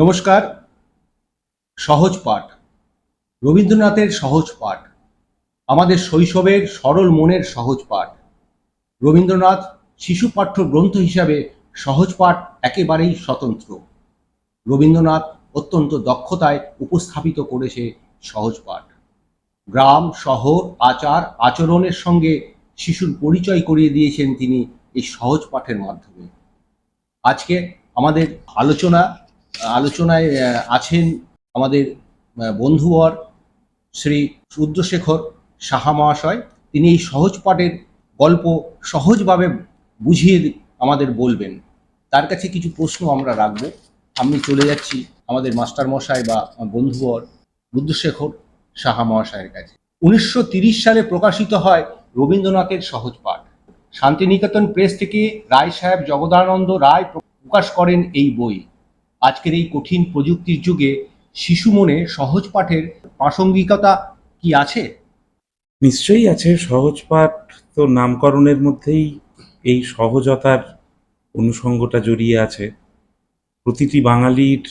নমস্কার। সহজ পাঠ, রবীন্দ্রনাথের সহজ পাঠ, আমাদের শৈশবের সরল মনের সহজ পাঠ। রবীন্দ্রনাথ শিশু পাঠ্য গ্রন্থ হিসাবে সহজ পাঠ একেবারেই স্বতন্ত্র। রবীন্দ্রনাথ অত্যন্ত দক্ষতায় উপস্থাপিত করেছে সহজ পাঠ। গ্রাম, শহর, আচার আচরণের সঙ্গে শিশুর পরিচয় করিয়ে দিয়েছেন তিনি এই সহজ পাঠের মাধ্যমে। আজকে আমাদের আলোচনায় আছেন আমাদের বন্ধুবর শ্রী রুদ্রশেখর সাহা মহাশয়। তিনি এই সহজ পাঠের গল্প সহজভাবে বুঝিয়ে আমাদের বলবেন। তার কাছে কিছু প্রশ্ন আমরা রাখব। আমি চলে যাচ্ছি আমাদের মাস্টার মশাই বা বন্ধুবর রুদ্রশেখর সাহা মহাশয়ের কাছে। 1930 সালে প্রকাশিত হয় রবীন্দ্রনাথের সহজ পাঠ। শান্তিনিকেতন প্রেস থেকে রায় সাহেব জগদানন্দ রায় প্রকাশ করেন এই বই। আজকের এই কঠিন প্রযুক্তির যুগে শিশু মনে সহজ পাঠের প্রাসঙ্গিকতা কি আছে? নিশ্চয়ই আছে। সহজ পাঠ তো নামকরণের মধ্যেই এই সহজতার অনুষঙ্গটা জড়িয়ে আছে। প্রতিটি বাঙালির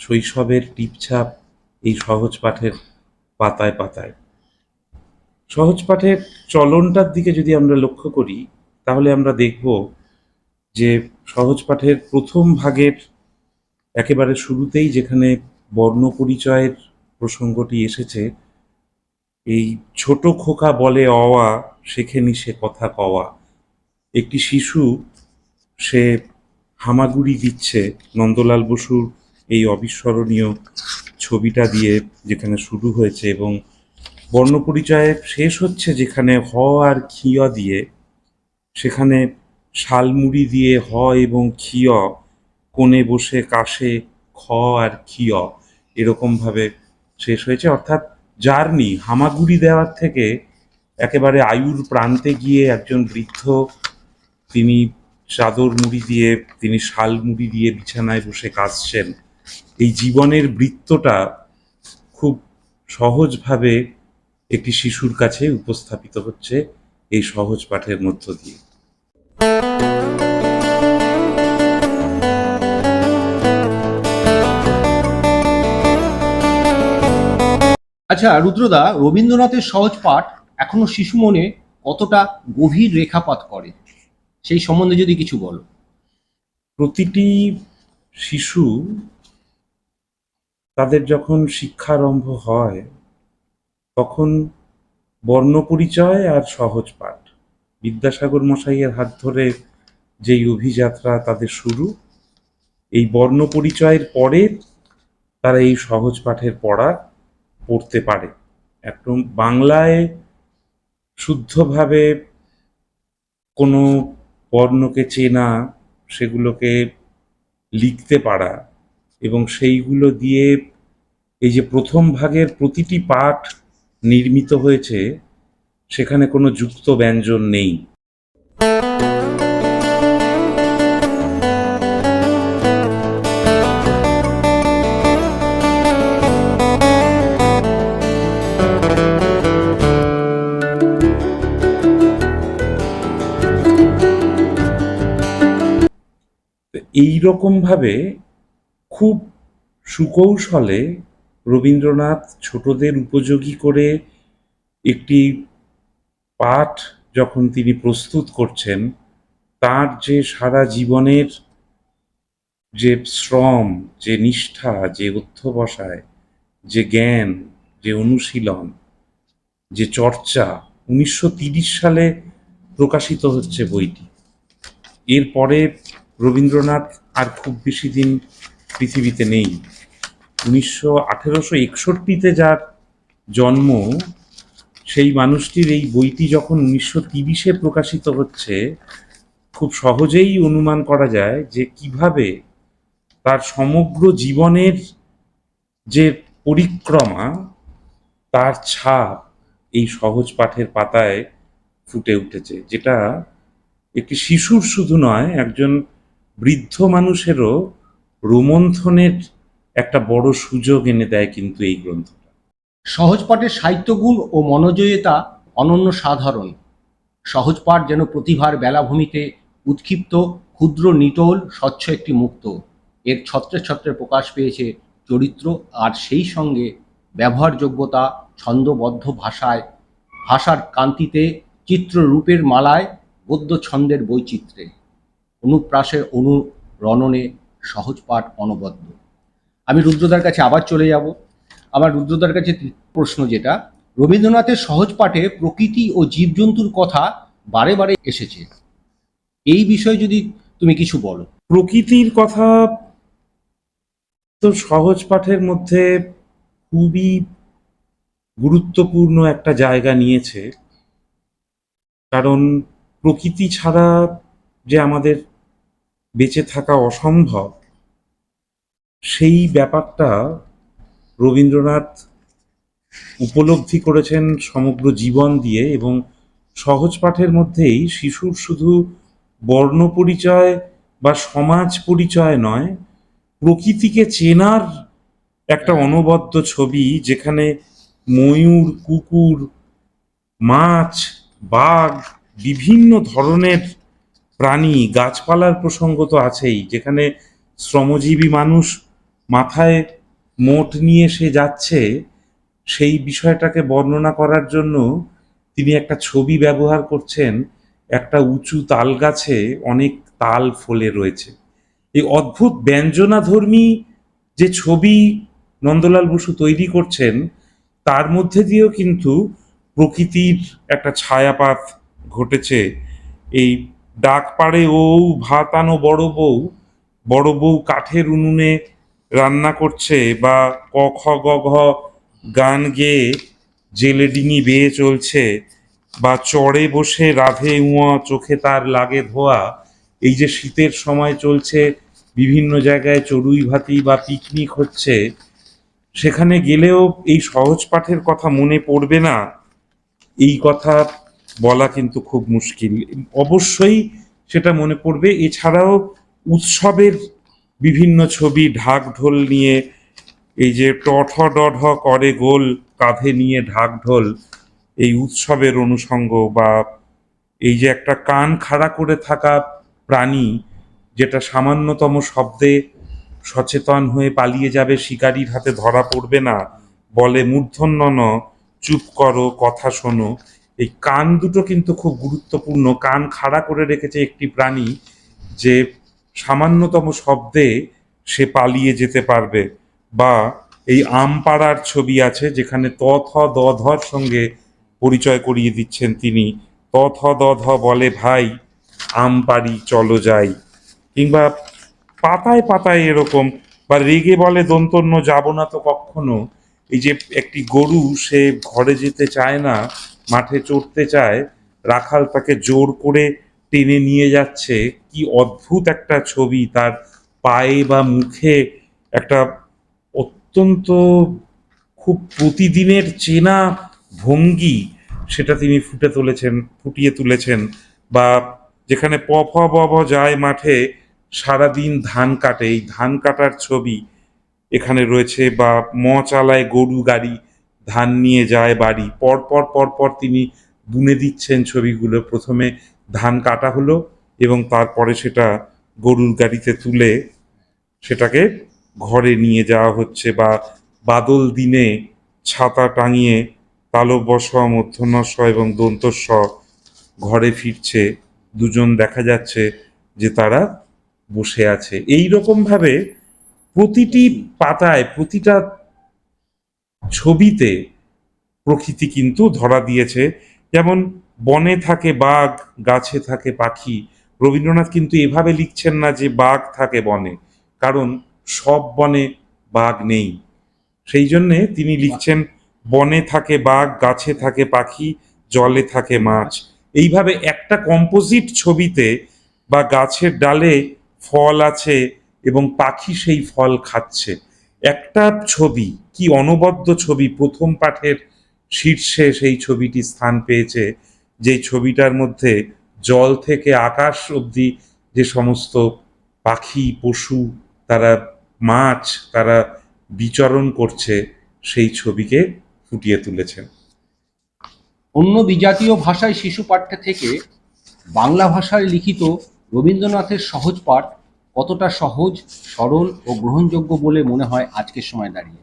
শৈশবের টিপছাপ এই সহজ পাঠের পাতায় পাতায়। সহজ পাঠের চলনটার দিকে যদি আমরা লক্ষ্য করি, তাহলে আমরা দেখব যে সহজ পাঠের প্রথম ভাগের একেবারে শুরুতেই যেখানে বর্ণ পরিচয়ের প্রসঙ্গটি এসেছে, এই ছোট খোকা বলে অওয়া, শেখেনি সে কথা কওয়া। একটি শিশু, সে হামাগুড়ি দিচ্ছে নন্দলাল বসুর এই অবিস্মরণীয় ছবিটা দিয়ে, যেখানে শুরু হয়েছে এবং বর্ণপরিচয় শেষ হচ্ছে যেখানে হ আর খিয় দিয়ে, সেখানে শালমুড়ি দিয়ে হ এবং খিয়, কোণে বসে কাশে খ আর খিয়, এরকমভাবে শেষ হয়েছে। অর্থাৎ জার্নি, হামাগুড়ি দেওয়ার থেকে একেবারে আয়ুর প্রান্তে গিয়ে একজন বৃদ্ধ, তিনি চাদর মুড়ি দিয়ে, তিনি শাল মুড়ি দিয়ে বিছানায় বসে কাঁদছেন। এই জীবনের বৃত্তটা খুব সহজভাবে একটি শিশুর কাছে উপস্থাপিত হচ্ছে এই সহজ পাঠের মধ্য দিয়ে। আচ্ছা রুদ্রদা, রবীন্দ্রনাথের সহজ পাঠ এখনো শিশু মনে কতটা গভীর রেখাপাত করে, সেই সম্বন্ধে যদি কিছু বলো। প্রতিটি শিশু, তাদের যখন শিক্ষারম্ভ হয়, তখন বর্ণপরিচয় আর সহজ পাঠ, বিদ্যাসাগর মশাইয়ের হাত ধরে যেই অভিযাত্রা তাদের শুরু, এই বর্ণ পরিচয়ের পরে তারা এই সহজ পাঠের পড়তে পারে। একদম বাংলায় শুদ্ধভাবে কোনো বর্ণকে চেনা, সেগুলোকে লিখতে পারা, এবং সেইগুলো দিয়ে এই যে প্রথম ভাগের প্রতিটি পাঠ নির্মিত হয়েছে, সেখানে কোনো যুক্ত ব্যঞ্জন নেই। এই রকমভাবে খুব সুকৌশলে রবীন্দ্রনাথ ছোটদের উপযোগী করে একটি পাঠ যখন তিনি প্রস্তুত করছেন, তার যে সারা জীবনের যে শ্রম, যে নিষ্ঠা, যে অধ্যবসায়, যে জ্ঞান, যে অনুশীলন, যে চর্চা, 1930 সালে প্রকাশিত হচ্ছে বইটি। এরপরে রবীন্দ্রনাথ আর খুব বেশি দিন পৃথিবীতে নেই। 1861-তে যার জন্ম, সেই মানুষটির এই বইটি যখন 1930-এ প্রকাশিত হচ্ছে, খুব সহজেই অনুমান করা যায় যে কিভাবে তার সমগ্র জীবনের যে পরিক্রমা, তার ছাপ এই সহজ পাঠের পাতায় ফুটে উঠেছে, যেটা একটি শিশুর শুধু নয়, একজন বৃদ্ধ মানুষেরও রোমন্থনের একটা বড় সুযোগ এনে দেয় কিন্তু এই গ্রন্থটা। সহজ পাঠের সাহিত্যগুণ ও মনোজয়িতা অনন্য সাধারণ। সহজ পাঠ যেন প্রতিভার বেলাভূমিতে উৎক্ষিপ্ত ক্ষুদ্র নিটোল স্বচ্ছ একটি মুক্ত। এর ছত্রে ছত্রে প্রকাশ পেয়েছে চরিত্র, আর সেই সঙ্গে ব্যবহারযোগ্যতা, ছন্দবদ্ধ ভাষায়, ভাষার কান্তিতে, চিত্ররূপের মালায়, গদ্য ছন্দের বৈচিত্র্যে, অনুপ্রাসে অনুরণনে সহজ পাঠ অনবদ্য। আমি রুদ্রদার কাছে আবার চলে যাব। আমার রুদ্রদার কাছে প্রশ্ন যেটা, রবীন্দ্রনাথের সহজ পাঠে প্রকৃতি ও জীবজন্তুর কথা বারে বারে এসেছে, এই বিষয়ে যদি তুমি কিছু বলো। প্রকৃতির কথা তো সহজ পাঠের মধ্যে খুবই গুরুত্বপূর্ণ একটা জায়গা নিয়েছে, কারণ প্রকৃতি ছাড়া যে আমাদের বেঁচে থাকা অসম্ভব, সেই ব্যাপারটা রবীন্দ্রনাথ উপলব্ধি করেছেন সমগ্র জীবন দিয়ে। এবং সহজ পাঠের মধ্যেই শিশুর শুধু বর্ণ পরিচয় বা সমাজ পরিচয় নয়, প্রকৃতিকে চেনার একটা অনবদ্য ছবি, যেখানে ময়ূর, কুকুর, মাছ, বাঘ, বিভিন্ন ধরনের প্রাণী, গাছপালার প্রসঙ্গ তো আছেই, যেখানে শ্রমজীবী মানুষ মাথায় মোট নিয়ে সে যাচ্ছে, সেই বিষয়টাকে বর্ণনা করার জন্য তিনি একটা ছবি ব্যবহার করছেন। একটা উঁচু তাল গাছে অনেক তাল ফলে রয়েছে। এই অদ্ভুত ব্যঞ্জনাধর্মী যে ছবি নন্দলাল বসু তৈরি করছেন, তার মধ্যে দিয়েও কিন্তু প্রকৃতির একটা ছায়াপাত ঘটেছে। এই ডাক পাড়ে ও ভাত আনো বড় বউ, বড় বউ কাঠের উনুনে রান্না করছে, বা ক খ গ ঘ গান গেয়ে জেলে ডিঙি বেয়ে চলছে, বা চড়ে বসে রাধে উয়া চোখে তার লাগে ধোয়া। এই যে শীতের সময় চলছে, বিভিন্ন জায়গায় চড়ুই ভাতি বা পিকনিক হচ্ছে, সেখানে গেলেও এই সহজ পাঠের কথা মনে পড়বে না, এই কথা বলা কিন্তু খুব মুশকিল। অবশ্যই সেটা মনে পড়বে। এছাড়াও উৎসবের বিভিন্ন ছবি, ঢাক ঢোল নিয়ে, এই যে টঠ ডঢ করে গোল, কাঁধে নিয়ে ঢাক ঢোল, এই উৎসবের অনুষঙ্গ, বা এই যে একটা কান খাড়া করে থাকা প্রাণী, যেটা সামান্যতম শব্দে সচেতন হয়ে পালিয়ে যাবে, শিকারীর হাতে ধরা পড়বে না, বলে মূর্ধন্য ন, চুপ করো, কথা শোনো। এই কান দুটো কিন্তু খুব গুরুত্বপূর্ণ। কান খাড়া করে রেখেছে একটি প্রাণী, যে সামান্যতম শব্দে সে পালিয়ে যেতে পারবে। বা এই আম পাড়ার ছবি আছে, যেখানে ত থ দ ধর সঙ্গে পরিচয় করিয়ে দিচ্ছেন তিনি। ত থ দ ধ বলে ভাই, আম পাড়ি চলো যাই। কিংবা পাতায় পাতায় এরকম, বা রেগে বলে দন্তন্য যাব না তো কখনো। এই যে একটি গরু, সে ঘরে যেতে চায় না, মাঠে চড়তে চায়, রাখাল তাকে জোর করে টেনে নিয়ে যাচ্ছে। কি অদ্ভুত একটা ছবি, তার পায়ে বা মুখে একটা অত্যন্ত খুব প্রতিদিনের চেনা ভঙ্গি, সেটা তিনি ফুটিয়ে তুলেছেন। বা যেখানে প ফ ব ভ যায় মাঠে, সারাদিন ধান কাটে, এই ধান কাটার ছবি এখানে রয়েছে। বা চালায় গরু গাড়ি, ধান নিয়ে যায় বাড়ি, পরপর পরপর তিনি বুনে দিচ্ছেন ছবিগুলো। প্রথমে ধান কাটা হলো, এবং তারপরে সেটা গরুর গাড়িতে তুলে সেটাকে ঘরে নিয়ে যাওয়া হচ্ছে। বা বাদল দিনে ছাতা টাঙিয়ে তালব্য মূর্ধন্য ষ এবং দন্তস্ব ঘরে ফিরছে, দুজন দেখা যাচ্ছে যে তারা বসে আছে। এই রকম ভাবে প্রতিটি পাতায়, প্রতিটা ছবিতে প্রকৃতি কিন্তু ধরা দিয়েছে। যেমন বনে থাকে বাঘ, গাছে থাকে পাখি। রবীন্দ্রনাথ কিন্তু এভাবে লিখছেন না যে বাঘ থাকে বনে, কারণ সব বনে বাঘ নেই। সেই জন্যে তিনি লিখছেন বনে থাকে বাঘ, গাছে থাকে পাখি, জলে থাকে মাছ। এইভাবে একটা কম্পোজিট ছবিতে, বা গাছের ডালে ফল আছে এবং পাখি সেই ফল খাচ্ছে, একটা ছবি, কি অনবদ্য ছবি। প্রথম পাঠের শীর্ষে সেই ছবিটি স্থান পেয়েছে, যে ছবিটার মধ্যে জল থেকে আকাশ অবধি যে সমস্ত পাখি, পশু, তারা মাছ, তারা বিচরণ করছে, সেই ছবিকে ফুটিয়ে তুলেছেন। অন্য বিজাতীয় ভাষায় শিশু পাঠ্য থেকে বাংলা ভাষায় লিখিত রবীন্দ্রনাথের সহজ পাঠ কতটা সহজ, সরল ও গ্রহণযোগ্য বলে মনে হয় আজকের সময় দাঁড়িয়ে?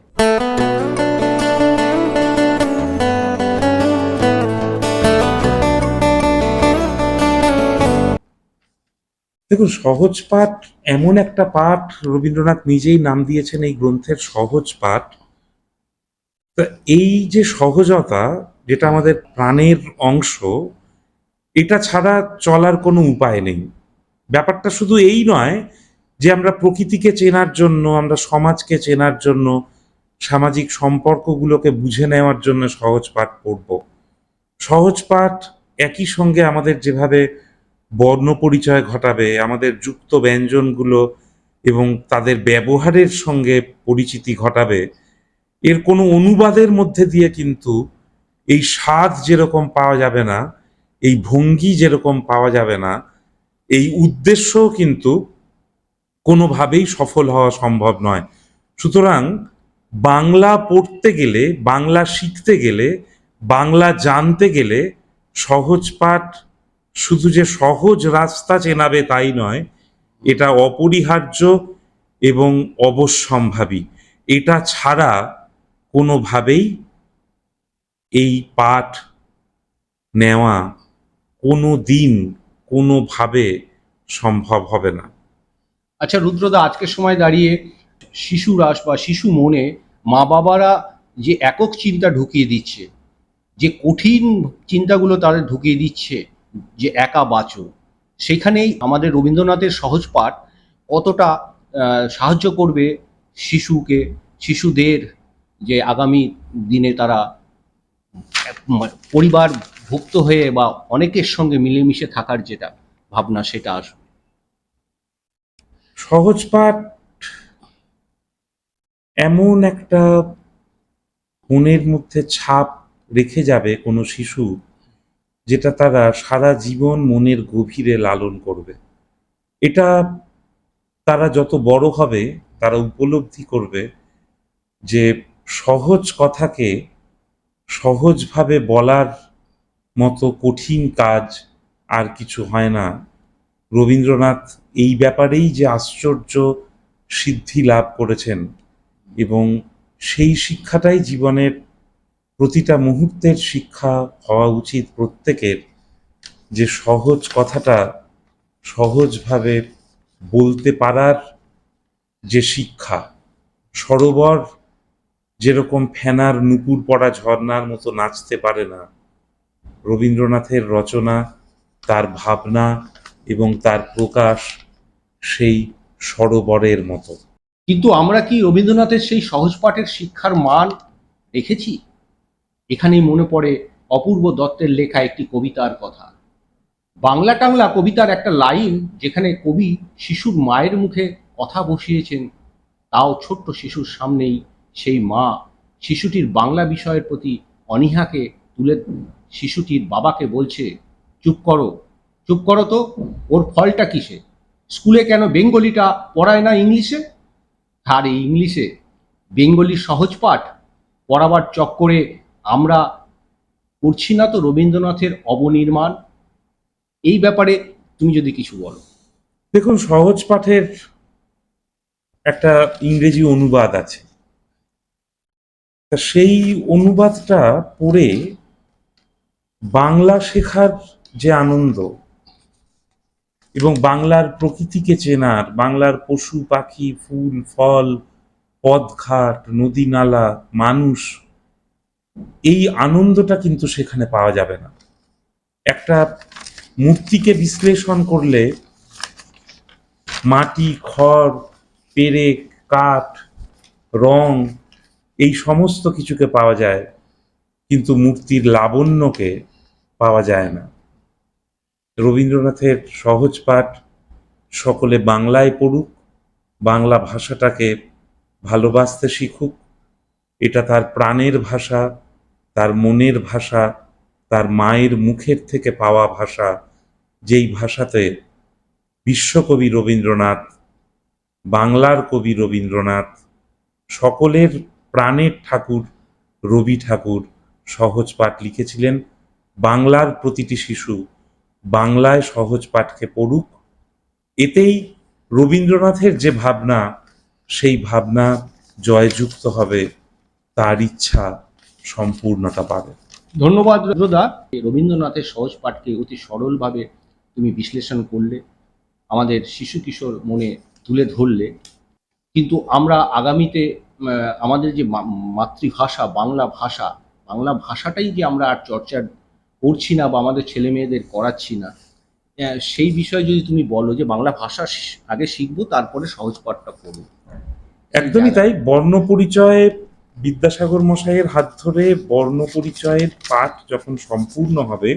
দেখুন, সহজ পাঠ এমন একটা পাঠ, রবীন্দ্রনাথ নিজেই নাম দিয়েছেন এই গ্রন্থের সহজ পাঠ। তা এই যে সহজতা, যেটা আমাদের প্রাণের অংশ, এটা ছাড়া চলার কোনো উপায় নেই। ব্যাপারটা শুধু এই নয় যে আমরা প্রকৃতিকে চেনার জন্য, আমরা সমাজকে চেনার জন্য, সামাজিক সম্পর্কগুলোকে বুঝে নেওয়ার জন্য সহজ পাঠ পড়ব। সহজ পাঠ একই সঙ্গে আমাদের যেভাবে বর্ণ পরিচয় ঘটাবে, আমাদের যুক্ত ব্যঞ্জনগুলো এবং তাদের ব্যবহারের সঙ্গে পরিচিতি ঘটাবে, এর কোনো অনুবাদের মধ্যে দিয়ে কিন্তু এই স্বাদ যেরকম পাওয়া যাবে না, এই ভঙ্গি যেরকম পাওয়া যাবে না, এই উদ্দেশ্যও কিন্তু কোনোভাবেই সফল হওয়া সম্ভব নয়। সুতরাং বাংলা পড়তে গেলে, বাংলা শিখতে গেলে, বাংলা জানতে গেলে সহজ পাঠ শুধু যে সহজ রাস্তা চেনাবে তাই নয়, এটা অপরিহার্য এবং অবশ্যম্ভাবী। এটা ছাড়া কোনোভাবেই এই পাঠ নেওয়া কোনো দিন কোনোভাবে সম্ভব হবে না। আচ্ছা রুদ্রদা, আজকের সময় দাঁড়িয়ে শিশুরা বা শিশু মনে মা বাবারা যে একক চিন্তা ঢুকিয়ে দিচ্ছে, যে কঠিন চিন্তাগুলো তাদের ঢুকিয়ে দিচ্ছে, যে একা বাঁচো, সেখানেই আমাদের রবীন্দ্রনাথের সহজ পাঠ কতটা সাহায্য করবে শিশুদের, যে আগামী দিনে তারা পরিবার ভুক্ত হয়ে বা অনেকের সঙ্গে মিলেমিশে থাকার যেটা ভাবনা, সেটা আসবে। সহজ পাঠ এমন একটা মনের মধ্যে ছাপ রেখে যাবে কোনো শিশু, যেটা তারা সারা জীবন মনের গভীরে লালন করবে। এটা তারা যত বড় হবে তারা উপলব্ধি করবে যে সহজ কথাকে সহজভাবে বলার মতো কঠিন কাজ আর কিছু হয় না। রবীন্দ্রনাথ এই ব্যাপারেই যে আশ্চর্য সিদ্ধি লাভ করেছেন, এবং সেই শিক্ষাটাই জীবনের প্রতিটা মুহূর্তের শিক্ষা হওয়া উচিত প্রত্যেকের, যে সহজ কথাটা সহজভাবে বলতে পারার যে শিক্ষা। সরোবর যেরকম ফেনার নুপুর পড়া ঝর্ণার মতো নাচতে পারে না, রবীন্দ্রনাথের রচনা, তার ভাবনা এবং তার প্রকাশ সেই সরোবরের মতো। কিন্তু আমরা কি রবীন্দ্রনাথের সেই সহজ পাঠের শিক্ষার মান রেখেছি? এখানেই মনে পড়ে অপূর্ব দত্তের লেখা একটি কবিতার কথা। বাংলা টাংলা কবিতার একটা লাইন, যেখানে কবি শিশুর মায়ের মুখে কথা বসিয়েছেন, তাও ছোট্ট শিশুর সামনেই সেই মা শিশুটির বাংলা বিষয়ের প্রতি অনীহাকে তুলে শিশুটির বাবাকে বলছে, চুপ করো, চুপ করো তো, ওর ফলটা কিসে? স্কুলে কেন বেঙ্গলিটা পড়ায় না ইংলিশে? আর এই ইংলিশে বেঙ্গলি সহজ পাঠ পড়াবার চক্করে আমরা করছি না তো রবীন্দ্রনাথের অবনির্মাণ? এই ব্যাপারে তুমি যদি কিছু বলো। দেখুন, সহজ পাঠের একটা ইংরেজি অনুবাদ আছে। তা সেই অনুবাদটা পড়ে বাংলা শেখার যে আনন্দ, এবং বাংলার প্রকৃতিকে চেনার, বাংলার পশু পাখি ফুল ফল পথঘাট নদী নালা মানুষ, এই আনন্দটা কিন্তু সেখানে পাওয়া যাবে না। একটা মূর্তিকে বিশ্লেষণ করলে মাটি, খড়, পেরেক, কাঠ, রং, এই সমস্ত কিছুকে পাওয়া যায়, কিন্তু মূর্তির লাবণ্যকে পাওয়া যায় না। রবীন্দ্রনাথের সহজ পাঠ সকলে বাংলায় পড়ুক, বাংলা ভাষাটাকে ভালোবাসতে শিখুক। এটা তার প্রাণের ভাষা, তার মনের ভাষা, তার মায়ের মুখের থেকে পাওয়া ভাষা, যেই ভাষাতে বিশ্বকবি রবীন্দ্রনাথ, বাংলার কবি রবীন্দ্রনাথ, সকলের প্রাণের ঠাকুর রবি ঠাকুর সহজ পাঠ লিখেছিলেন। বাংলার প্রতিটি শিশু বাংলায় সহজ পাঠকে পড়ুক, এতেই রবীন্দ্রনাথের যে ভাবনা, সেই ভাবনা জয়যুক্ত হবে, তার ইচ্ছা সম্পূর্ণতা পাবে। ধন্যবাদ রুদ্রদা। রবীন্দ্রনাথের সহজ পাঠকে অতি সরলভাবে তুমি বিশ্লেষণ করলে, আমাদের শিশু কিশোর মনে তুলে ধরলে। কিন্তু আমরা আগামীতে আমাদের যে মাতৃভাষা বাংলা ভাষাটাই যে আমরা আর চর্চা করছি না বা আমাদের ছেলে মেয়েদের করাচ্ছি না, সেই বিষয়ে যদি তুমি বলো যে বাংলা ভাষা আগে শিখবো, তারপরে সহজ পাঠটা পড়বো। একদমই তাই। বর্ণ পরিচয়ে বিদ্যাসাগর মশাইয়ের হাত ধরে বর্ণ পরিচয়ের পাঠ যখন সম্পূর্ণ হবে,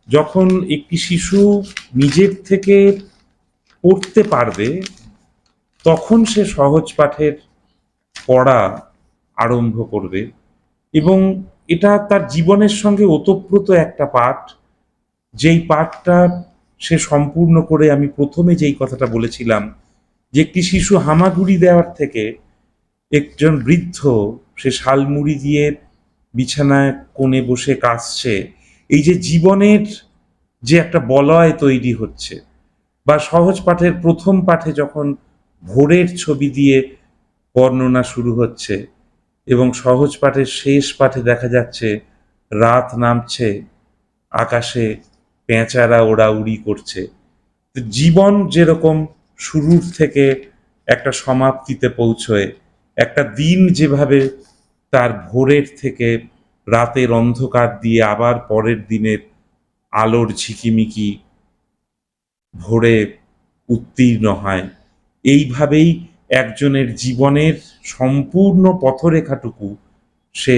যখন একটি শিশু নিজের থেকে পড়তে পারবে, তখন সে সহজ পাঠের পড়া আরম্ভ করবে। এবং এটা তার জীবনের সঙ্গে ওতপ্রোত একটা পাঠ, যেই পাঠটা সে সম্পূর্ণ করে, আমি প্রথমে যেই কথাটা বলেছিলাম যে একটি শিশু হামাগুড়ি দেওয়ার থেকে একজন বৃদ্ধ সে শালমুড়ি দিয়ে বিছানায় কোণে বসে কাঁদছে, এই যে জীবনের যে একটা বলয় তৈরি হচ্ছে, বা সহজ পাঠের প্রথম পাঠে যখন ভোরের ছবি দিয়ে বর্ণনা শুরু হচ্ছে এবং সহজ পাঠের শেষ পাঠে দেখা যাচ্ছে রাত নামছে, আকাশে পেঁচারা ওড়াউড়ি করছে। তো জীবন যেরকম শুরুর থেকে একটা সমাপ্তিতে পৌঁছয়, একটা দিন যেভাবে তার ভোরের থেকে রাতের অন্ধকার দিয়ে আবার পরের দিনের আলোর ঝিকিমিকি ভোরে উত্তীর্ণ হয়, এইভাবেই একজনের জীবনের সম্পূর্ণ পথরেখাটুকু সে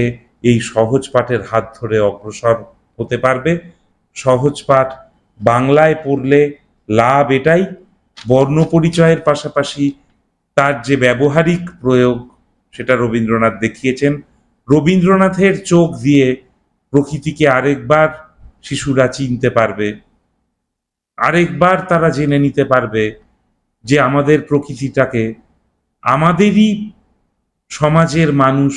এই সহজ পাঠের হাত ধরে অগ্রসর হতে পারবে। সহজ পাঠ বাংলায় পড়লে লাভ এটাই, বর্ণ পরিচয়ের পাশাপাশি তার যে ব্যবহারিক প্রয়োগ, সেটা রবীন্দ্রনাথ দেখিয়েছেন। রবীন্দ্রনাথের চোখ দিয়ে প্রকৃতিকে আরেকবার শিশুরা চিনতে পারবে, আরেকবার তারা জেনে নিতে পারবে যে আমাদের প্রকৃতিটাকে আমাদেরই সমাজের মানুষ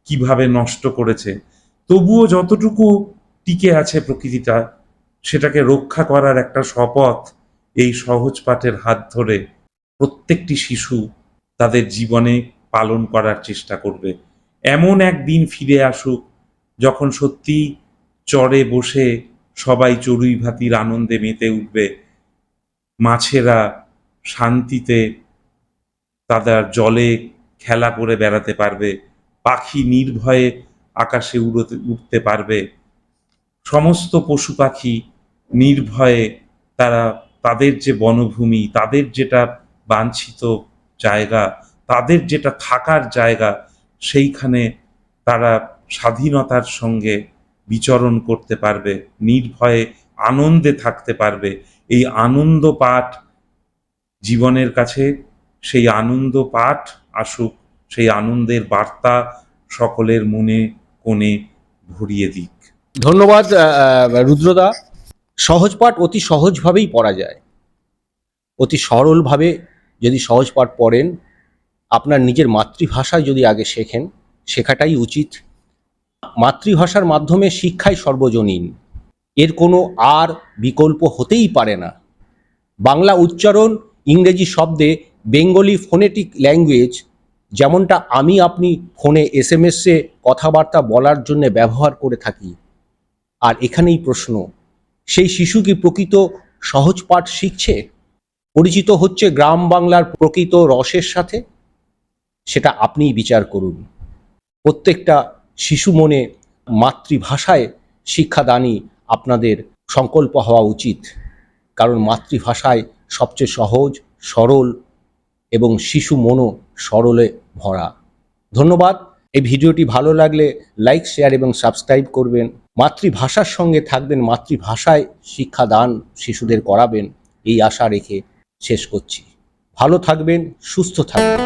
কিভাবে নষ্ট করেছে, তবুও যতটুকু টিকে আছে প্রকৃতিটা, সেটাকে রক্ষা করার একটা শপথ এই সহজ পাঠের হাত ধরে প্রত্যেকটি শিশু তাদের জীবনে পালন করার চেষ্টা করবে। এমন একদিন ফিরে আসুক যখন সত্যি চরে বসে সবাই চড়ুই ভাতির আনন্দে মেতে উঠবে, মাছেরা শান্তিতে তাদের জলে খেলা করে বেড়াতে পারবে, পাখি নির্ভয়ে আকাশে উঠতে পারবে, সমস্ত পশু পাখি নির্ভয়ে তারা তাদের যে বনভূমি, তাদের যেটা বাঞ্ছিত জায়গা, তাদের যেটা থাকার জায়গা, সেইখানে তারা স্বাধীনতার সঙ্গে বিচরণ করতে পারবে, নির্ভয়ে আনন্দে থাকতে পারবে। এই আনন্দ পাঠ জীবনের কাছে, সেই আনন্দ পাঠ আসুক, সেই আনন্দের বার্তা সকলের মনে কোণে ভরিয়ে দিক। ধন্যবাদ রুদ্রদা। সহজ পাঠ অতি সহজভাবেই পড়া যায়। অতি সরলভাবে যদি সহজ পাঠ পড়েন, আপনার নিজের মাতৃভাষায় যদি আগে শেখেন, শেখাটাই উচিত। মাতৃভাষার মাধ্যমে শিক্ষাই সর্বজনীন, এর কোনো আর বিকল্প হতেই পারে না। বাংলা উচ্চারণ ইংরেজি শব্দে বেঙ্গলি ফোনেটিক ল্যাঙ্গুয়েজ, যেমনটা আমি আপনি ফোনে SMS-এ কথাবার্তা বলার জন্য ব্যবহার করে থাকি। আর এখানেই প্রশ্ন, সেই শিশু কি প্রকৃত সহজ পাঠ শিখছে, পরিচিত হচ্ছে গ্রাম বাংলার প্রকৃত রসের সাথে? সেটা আপনিই বিচার করুন। প্রত্যেকটা শিশু মনে মাতৃভাষায় শিক্ষাদানই আপনাদের সংকল্প হওয়া উচিত, কারণ মাতৃভাষায় সবচেয়ে সহজ, সরল এবং শিশু মনও সরলে ভরা। ধন্যবাদ। এই ভিডিওটি ভালো লাগলে লাইক, শেয়ার এবং সাবস্ক্রাইব করবেন। মাতৃভাষার সঙ্গে থাকবেন, মাতৃভাষায় শিক্ষাদান শিশুদের করাবেন, এই আশা রেখে শেষ করছি। ভালো থাকবেন, সুস্থ থাকবেন।